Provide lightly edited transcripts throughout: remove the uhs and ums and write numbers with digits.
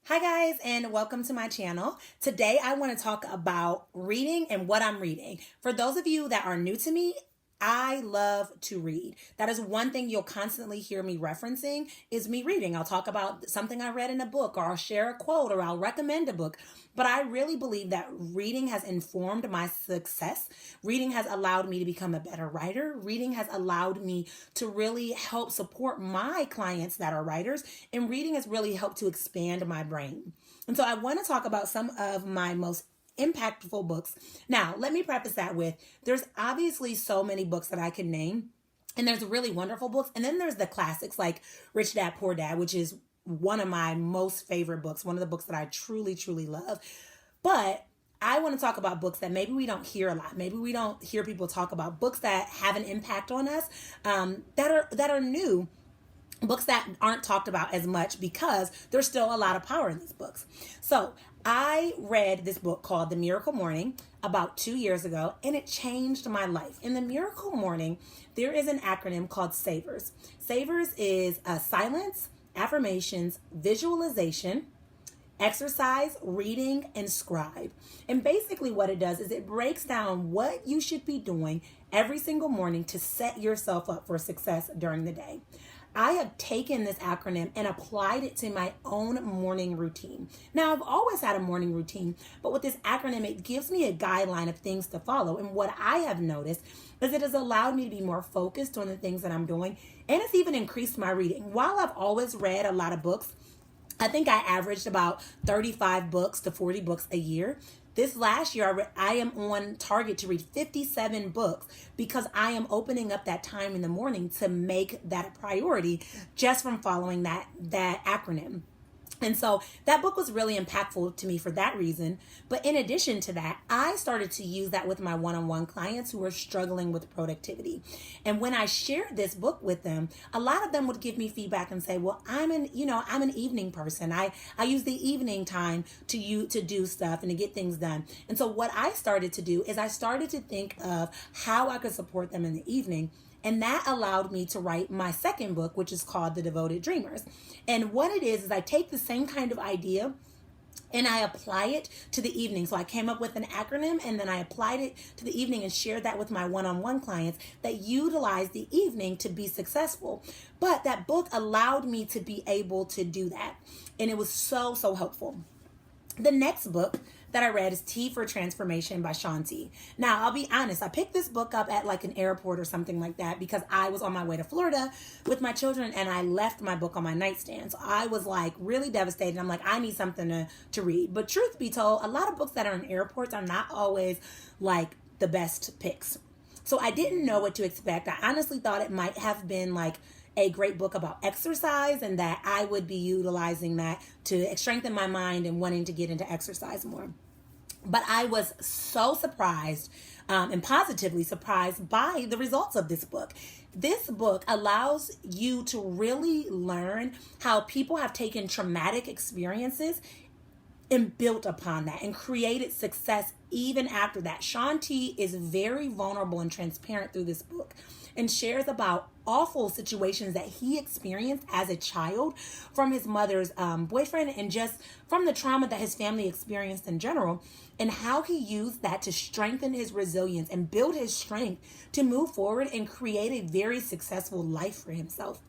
Hi guys, and welcome to my channel. Today I want to talk about reading and what I'm reading. For those of you that are new to me, I love to read. That is one thing you'll constantly hear me referencing is me reading. I'll talk about something I read in a book, or I'll share a quote, or I'll recommend a book. But I really believe that reading has informed my success. Reading has allowed me to become a better writer. Reading has allowed me to really help support my clients that are writers. And reading has really helped to expand my brain. And so I want to talk about some of my most impactful books. Now, let me preface that with there's obviously so many books that I can name, and there's really wonderful books, and then there's the classics like Rich Dad Poor Dad, which is one of my most favorite books, one of the books that I truly, truly love. But I want to talk about books that maybe we don't hear a lot. Maybe we don't hear people talk about books that have an impact on us, that are new. Books that aren't talked about as much because there's still a lot of power in these books. So I read this book called The Miracle Morning about 2 years ago, and it changed my life. In The Miracle Morning, there is an acronym called SAVERS. SAVERS is silence, affirmations, visualization, exercise, reading, and scribe. And basically what it does is it breaks down what you should be doing every single morning to set yourself up for success during the day. I have taken this acronym and applied it to my own morning routine. Now, I've always had a morning routine, but with this acronym, it gives me a guideline of things to follow. And what I have noticed is it has allowed me to be more focused on the things that I'm doing, and it's even increased my reading. While I've always read a lot of books, I think I averaged about 35 books to 40 books a year. This last year, I am on target to read 57 books because I am opening up that time in the morning to make that a priority just from following that acronym. And so that book was really impactful to me for that reason. But in addition to that, I started to use that with my one-on-one clients who are struggling with productivity. And when I shared this book with them, a lot of them would give me feedback and say, well, I'm an evening person. I use the evening time to do stuff and to get things done. And so what I started to do is I started to think of how I could support them in the evening. And that allowed me to write my second book, which is called The Devoted Dreamers. And what it is I take the same kind of idea and I apply it to the evening. So I came up with an acronym and then I applied it to the evening and shared that with my one-on-one clients that utilize the evening to be successful. But that book allowed me to be able to do that. And it was so, so helpful. The next book that I read is Tea for Transformation by Shaun T. Now, I'll be honest, I picked this book up at like an airport or something like that because I was on my way to Florida with my children and I left my book on my nightstand. So I was like really devastated. I'm like, I need something to read. But truth be told, a lot of books that are in airports are not always like the best picks. So I didn't know what to expect. I honestly thought it might have been like a great book about exercise and that I would be utilizing that to strengthen my mind and wanting to get into exercise more. But I was so surprised and positively surprised by the results of this book. This book allows you to really learn how people have taken traumatic experiences and built upon that and created success even after that. Shaun T is very vulnerable and transparent through this book and shares about awful situations that he experienced as a child from his mother's boyfriend and just from the trauma that his family experienced in general, and how he used that to strengthen his resilience and build his strength to move forward and create a very successful life for himself.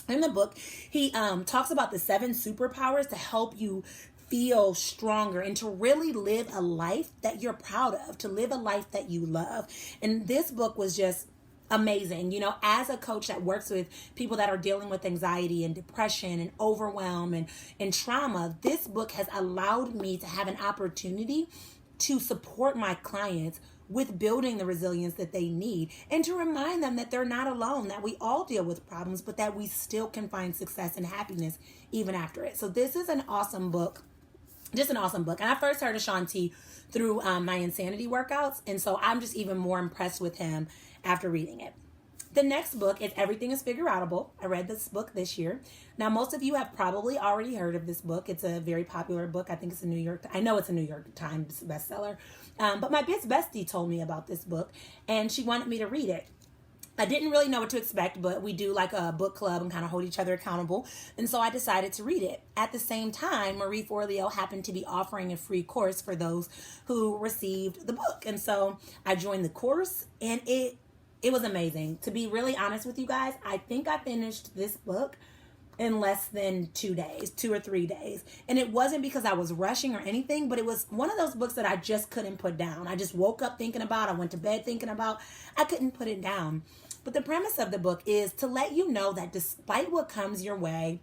In the book, he talks about the 7 superpowers to help you feel stronger and to really live a life that you're proud of, to live a life that you love. And this book was just amazing. You know, as a coach that works with people that are dealing with anxiety and depression and overwhelm and trauma, this book has allowed me to have an opportunity to support my clients with building the resilience that they need and to remind them that they're not alone, that we all deal with problems, but that we still can find success and happiness even after it. So this is an awesome book. Just an awesome book. And I first heard of Shaun T through my insanity workouts. And so I'm just even more impressed with him after reading it. The next book is Everything is Figure Outable. I read this book this year. Now, most of you have probably already heard of this book. It's a very popular book. I think it's I know it's a New York Times bestseller. But my bestie told me about this book and she wanted me to read it. I didn't really know what to expect, but we do like a book club and kind of hold each other accountable. And so I decided to read it. At the same time, Marie Forleo happened to be offering a free course for those who received the book. And so I joined the course, and it was amazing. To be really honest with you guys, I think I finished this book in less than 2 days, 2 or 3 days. And it wasn't because I was rushing or anything, but it was one of those books that I just couldn't put down. I just woke up thinking about, I went to bed thinking about, I couldn't put it down. But the premise of the book is to let you know that despite what comes your way,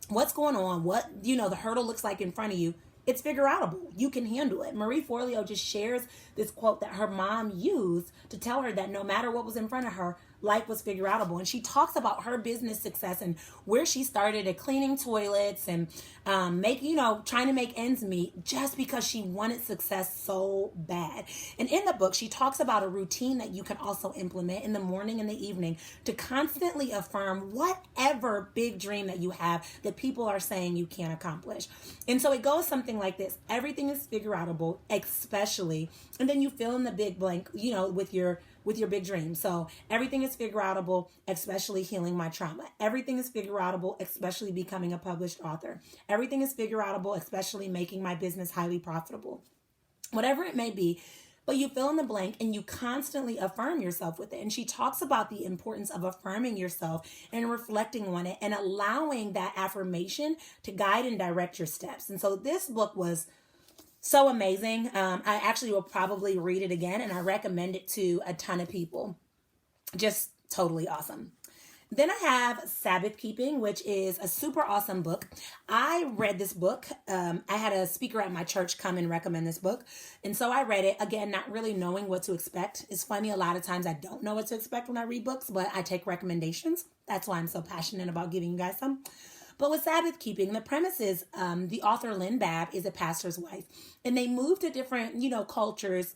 what's going on, what, the hurdle looks like in front of you, it's figure outable. You can handle it. Marie Forleo just shares this quote that her mom used to tell her that no matter what was in front of her, life was figure outable. And she talks about her business success and where she started at cleaning toilets and trying to make ends meet just because she wanted success so bad. And in the book, she talks about a routine that you can also implement in the morning and the evening to constantly affirm whatever big dream that you have that people are saying you can't accomplish. And so it goes something like this. Everything is figure outable, especially, and then you fill in the big blank, with your big dream. So everything is figure outable, especially healing my trauma. Everything is figure outable, especially becoming a published author. Everything is figure outable, especially making my business highly profitable. Whatever it may be, but you fill in the blank and you constantly affirm yourself with it. And she talks about the importance of affirming yourself and reflecting on it and allowing that affirmation to guide and direct your steps. And so this book was so amazing. I actually will probably read it again, and I recommend it to a ton of people. Just totally awesome. Then I have Sabbath Keeping, which is a super awesome book. I read this book. I had a speaker at my church come and recommend this book. And so I read it, again, not really knowing what to expect. It's funny, a lot of times I don't know what to expect when I read books, but I take recommendations. That's why I'm so passionate about giving you guys some. But with Sabbath Keeping, the premise is the author Lynn Babb is a pastor's wife, and they move to different, cultures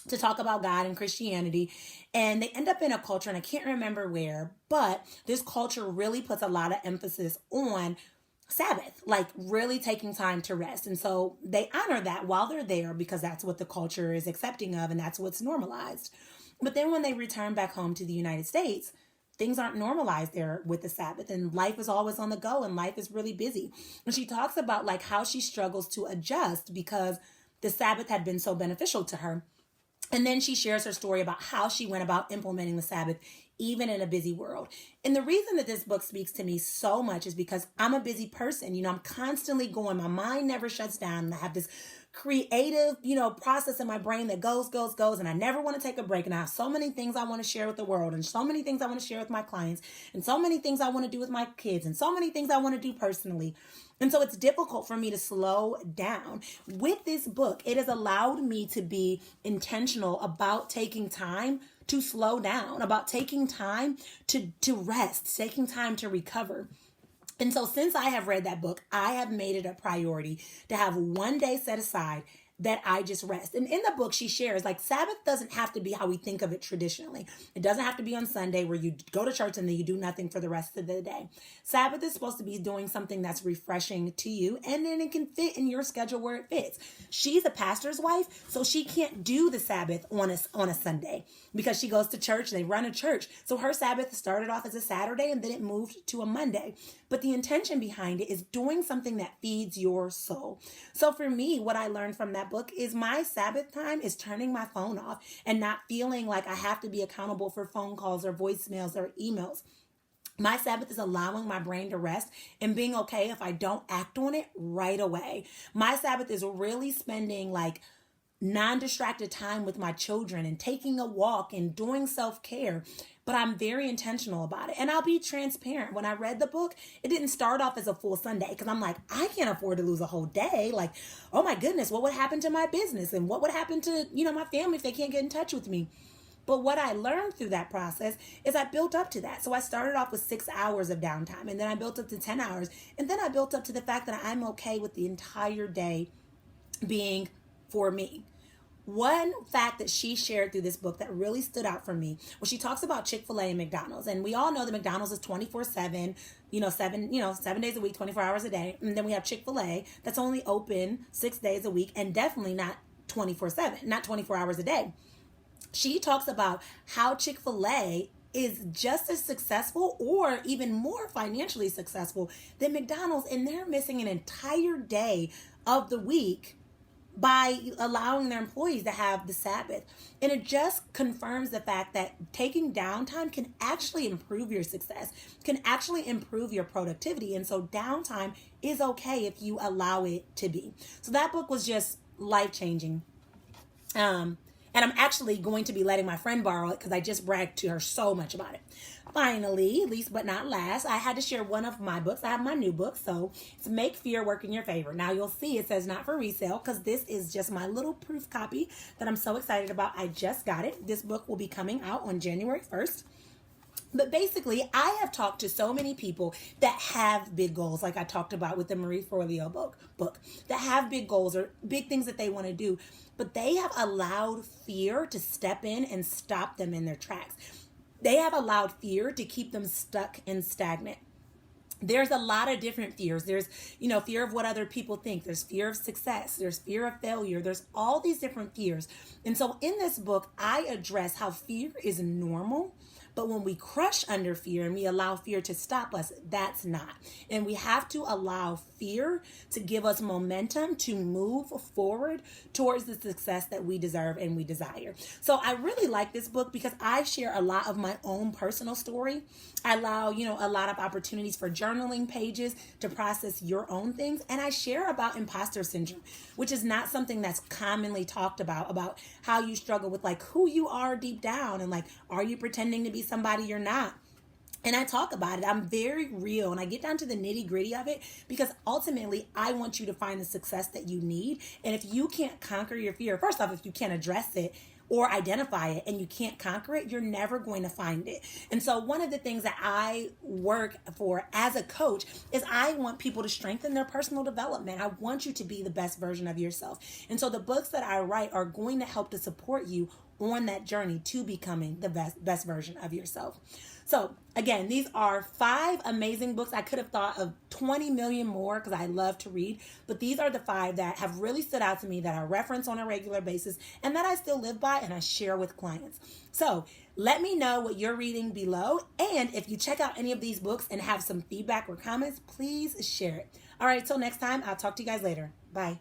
to talk about God and Christianity, and they end up in a culture, and I can't remember where, but this culture really puts a lot of emphasis on Sabbath, like really taking time to rest. And so they honor that while they're there because that's what the culture is accepting of, and that's what's normalized. But then when they return back home to the United States, things aren't normalized there with the Sabbath, and life is always on the go, and life is really busy. And she talks about like how she struggles to adjust because the Sabbath had been so beneficial to her. And then she shares her story about how she went about implementing the Sabbath, even in a busy world. And the reason that this book speaks to me so much is because I'm a busy person. I'm constantly going. My mind never shuts down. And I have this creative, process in my brain that goes. And I never want to take a break. And I have so many things I want to share with the world, and so many things I want to share with my clients, and so many things I want to do with my kids, and so many things I want to do personally. And so it's difficult for me to slow down. With this book, it has allowed me to be intentional about taking time to slow down, about taking time to rest, taking time to recover. And so since I have read that book, I have made it a priority to have one day set aside that I just rest. And in the book, she shares like Sabbath doesn't have to be how we think of it traditionally. It doesn't have to be on Sunday where you go to church and then you do nothing for the rest of the day. Sabbath is supposed to be doing something that's refreshing to you, and then it can fit in your schedule where it fits. She's a pastor's wife, so she can't do the Sabbath on a Sunday because she goes to church. They run a church. So her Sabbath started off as a Saturday and then it moved to a Monday. But the intention behind it is doing something that feeds your soul. So for me, what I learned from that book is my Sabbath time is turning my phone off and not feeling like I have to be accountable for phone calls or voicemails or emails. My Sabbath is allowing my brain to rest and being okay if I don't act on it right away. My Sabbath is really spending like non-distracted time with my children and taking a walk and doing self-care. But I'm very intentional about it. And I'll be transparent. When I read the book, it didn't start off as a full Sunday because I'm like, I can't afford to lose a whole day. Like, oh my goodness, what would happen to my business? And what would happen to, my family if they can't get in touch with me? But what I learned through that process is I built up to that. So I started off with 6 hours of downtime, and then I built up to 10 hours. And then I built up to the fact that I'm okay with the entire day being for me. One fact that she shared through this book that really stood out for me was she talks about Chick-fil-A and McDonald's. And we all know that McDonald's is 24/7, 7 days a week, 24 hours a day. And then we have Chick-fil-A that's only open 6 days a week and definitely not 24/7, not 24 hours a day. She talks about how Chick-fil-A is just as successful or even more financially successful than McDonald's, and they're missing an entire day of the week by allowing their employees to have the Sabbath. And it just confirms the fact that taking downtime can actually improve your success, can actually improve your productivity. And so downtime is okay if you allow it to be. So that book was just life-changing. And I'm actually going to be letting my friend borrow it because I just bragged to her so much about it. Finally, least but not last, I had to share one of my books. I have my new book, so it's Make Fear Work in Your Favor. Now you'll see it says not for resale because this is just my little proof copy that I'm so excited about. I just got it. This book will be coming out on January 1st. But basically, I have talked to so many people that have big goals, like I talked about with the Marie Forleo book, that have big goals or big things that they want to do, but they have allowed fear to step in and stop them in their tracks. They have allowed fear to keep them stuck and stagnant. There's a lot of different fears. There's, fear of what other people think. There's fear of success. There's fear of failure. There's all these different fears. And so in this book, I address how fear is normal. But when we crush under fear and we allow fear to stop us, that's not. And we have to allow fear to give us momentum to move forward towards the success that we deserve and we desire. So I really like this book because I share a lot of my own personal story. I allow, a lot of opportunities for journaling pages to process your own things. And I share about imposter syndrome, which is not something that's commonly talked about how you struggle with like who you are deep down and like, are you pretending to be somebody you're not? And I talk about it. I'm very real and I get down to the nitty gritty of it because ultimately I want you to find the success that you need. And if you can't conquer your fear, first off, if you can't address it or identify it and you can't conquer it, you're never going to find it. And so one of the things that I work for as a coach is I want people to strengthen their personal development. I want you to be the best version of yourself. And so the books that I write are going to help to support you on that journey to becoming the best version of yourself. So again, these are 5 amazing books. I could have thought of 20 million more because I love to read, but these are the 5 that have really stood out to me that I reference on a regular basis and that I still live by and I share with clients. So let me know what you're reading below. And if you check out any of these books and have some feedback or comments, please share it. All right, till next time, I'll talk to you guys later. Bye.